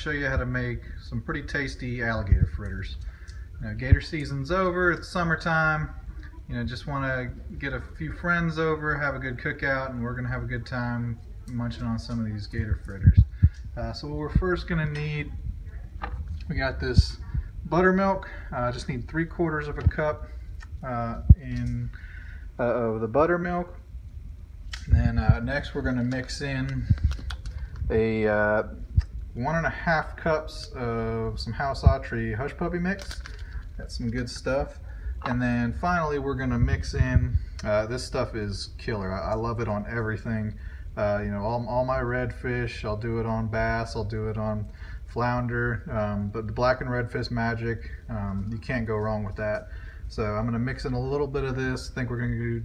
show you how to make some pretty tasty alligator fritters. Gator season's over, it's summertime. Just want to get a few friends over, have a good cookout, and we're going to have a good time munching on some of these gator fritters. So what we're first going to need, we got this buttermilk. Just need 3/4 of a cup of the buttermilk. And then next we're going to mix in a 1.5 cups of some House Autry Hush Puppy mix. That's some good stuff. And then finally we're going to mix in, this stuff is killer. I love it on everything. All my redfish, I'll do it on bass, I'll do it on flounder, but the black and redfish magic, you can't go wrong with that. So I'm going to mix in a little bit of this. I think we're going to do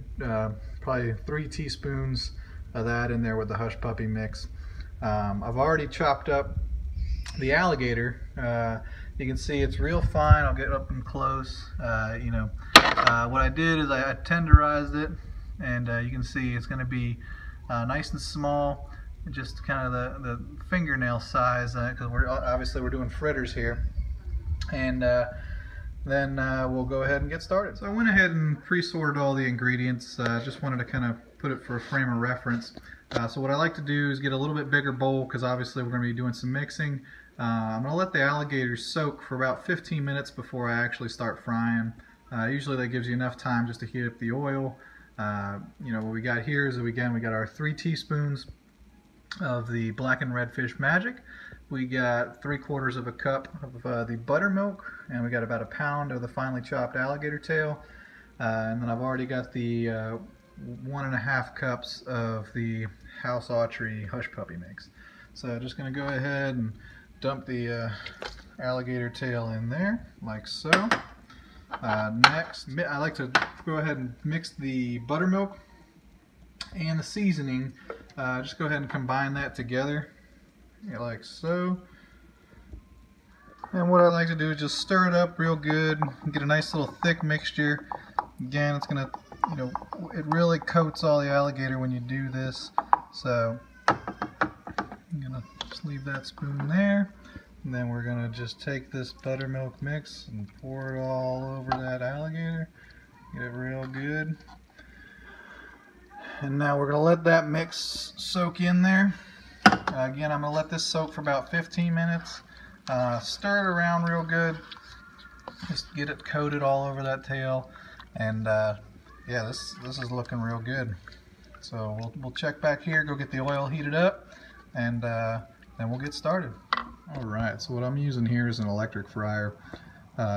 probably 3 teaspoons of that in there with the Hush Puppy mix. I've already chopped up the alligator. You can see it's real fine. I'll get up and close. What I did is I tenderized it, and you can see it's going to be nice and small, just kind of the fingernail size, because we're doing fritters here. And then we'll go ahead and get started. So I went ahead and pre-sorted all the ingredients. Just wanted to kind of put it for a frame of reference. So what I like to do is get a little bit bigger bowl, because obviously we're going to be doing some mixing. I'm going to let the alligator soak for about 15 minutes before I actually start frying. Usually that gives you enough time just to heat up the oil. What we got here is, again, we got our 3 teaspoons of the black and redfish magic. We got 3/4 of a cup of the buttermilk, and we got about 1 pound of the finely chopped alligator tail. And then I've already got the 1.5 cups of the House Autry Hush Puppy mix. So just going to go ahead and dump the alligator tail in there, like so. Next, I like to go ahead and mix the buttermilk and the seasoning. Just go ahead and combine that together, like so. And what I like to do is just stir it up real good, get a nice little thick mixture. Again, it's gonna, it really coats all the alligator when you do this. So I'm gonna just leave that spoon there. And then we're going to just take this buttermilk mix and pour it all over that alligator. Get it real good. And now we're going to let that mix soak in there. Again, I'm going to let this soak for about 15 minutes. Stir it around real good. Just get it coated all over that tail. And yeah, this is looking real good. So we'll check back here, go get the oil heated up, and then we'll get started. Alright, so what I'm using here is an electric fryer.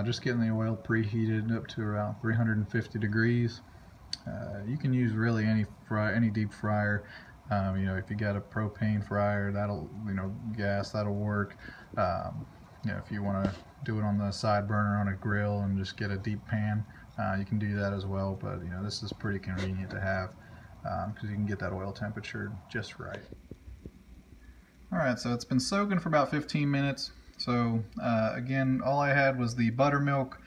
Just getting the oil preheated up to around 350 degrees. You can use really any deep fryer. If you got a propane fryer, that'll, gas, that'll work. If you want to do it on the side burner on a grill and just get a deep pan, you can do that as well. But this is pretty convenient to have, because you can get that oil temperature just right. Alright, so it's been soaking for about 15 minutes. So again, all I had was the buttermilk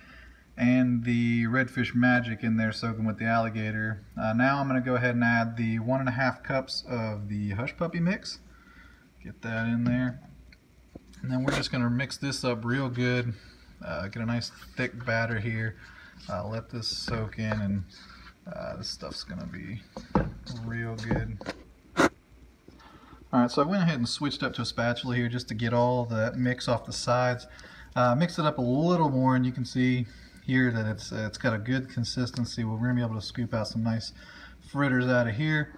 and the redfish magic in there soaking with the alligator. Now I'm going to go ahead and add the 1.5 cups of the Hush Puppy mix. Get that in there. And then we're just going to mix this up real good. Get a nice thick batter here. Let this soak in, and this stuff's going to be real good. Alright, so I went ahead and switched up to a spatula here just to get all that mix off the sides. Mix it up a little more, and you can see here that it's got a good consistency. We're going to be able to scoop out some nice fritters out of here.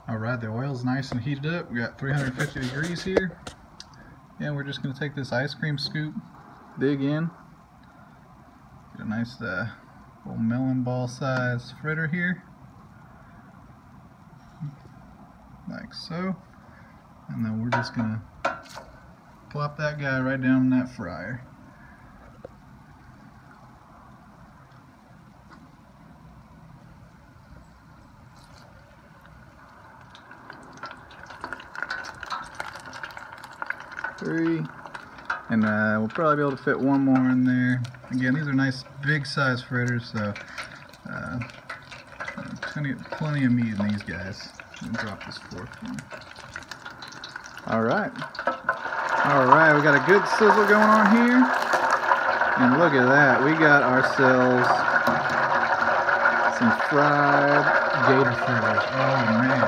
Alright, the oil's nice and heated up. We got 350 degrees here. And we're just going to take this ice cream scoop, dig in, get a nice little melon ball size fritter here. Like so, and then we're just gonna plop that guy right down in that fryer. Three, and we'll probably be able to fit one more in there. Again, these are nice big size fritters, so plenty of meat in these guys. Drop this fork in. Alright. Alright, we got a good sizzle going on here. And look at that, we got ourselves some fried gator fritters. Oh man,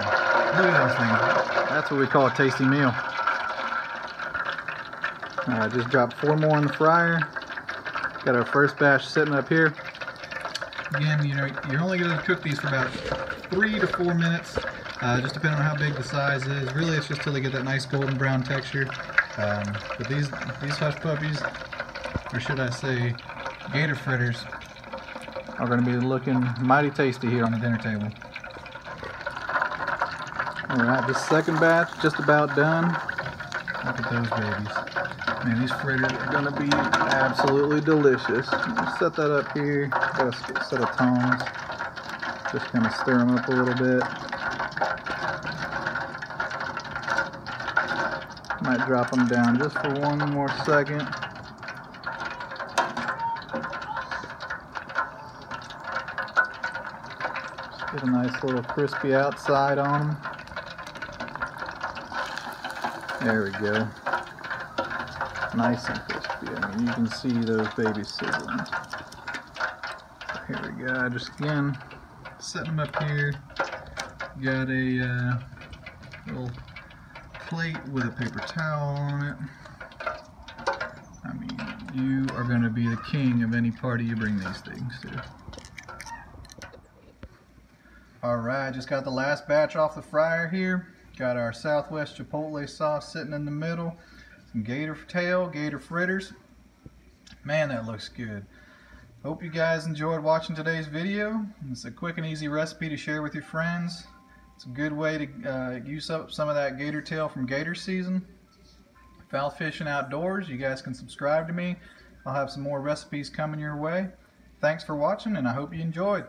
look at those things. That's what we call a tasty meal. Just dropped 4 more in the fryer. Got our first batch sitting up here. Again, you know, you're only going to cook these for about 3 to 4 minutes, just depending on how big the size is. Really, it's just till they get that nice golden brown texture. But these hush puppies, or should I say, gator fritters, are going to be looking mighty tasty here on the dinner table. Alright, this second batch just about done. Look at those babies. Man, these fritters are going to be absolutely delicious. Set that up here. Got a set of tongs. Just kind of stir them up a little bit. Might drop them down just for 1 more second. Just get a nice little crispy outside on them. There we go. Nice and crispy. I mean, you can see those babies sizzling. Here we go. Just again, setting them up here. Got a little plate with a paper towel on it. I mean, you are going to be the king of any party you bring these things to. Alright, just got the last batch off the fryer here. Got our Southwest Chipotle sauce sitting in the middle. Some gator tail, gator fritters. Man, that looks good. Hope you guys enjoyed watching today's video. It's a quick and easy recipe to share with your friends. It's a good way to use up some of that gator tail from gator season. Fowl fishing outdoors. You guys can subscribe to me. I'll have some more recipes coming your way. Thanks for watching, and I hope you enjoyed.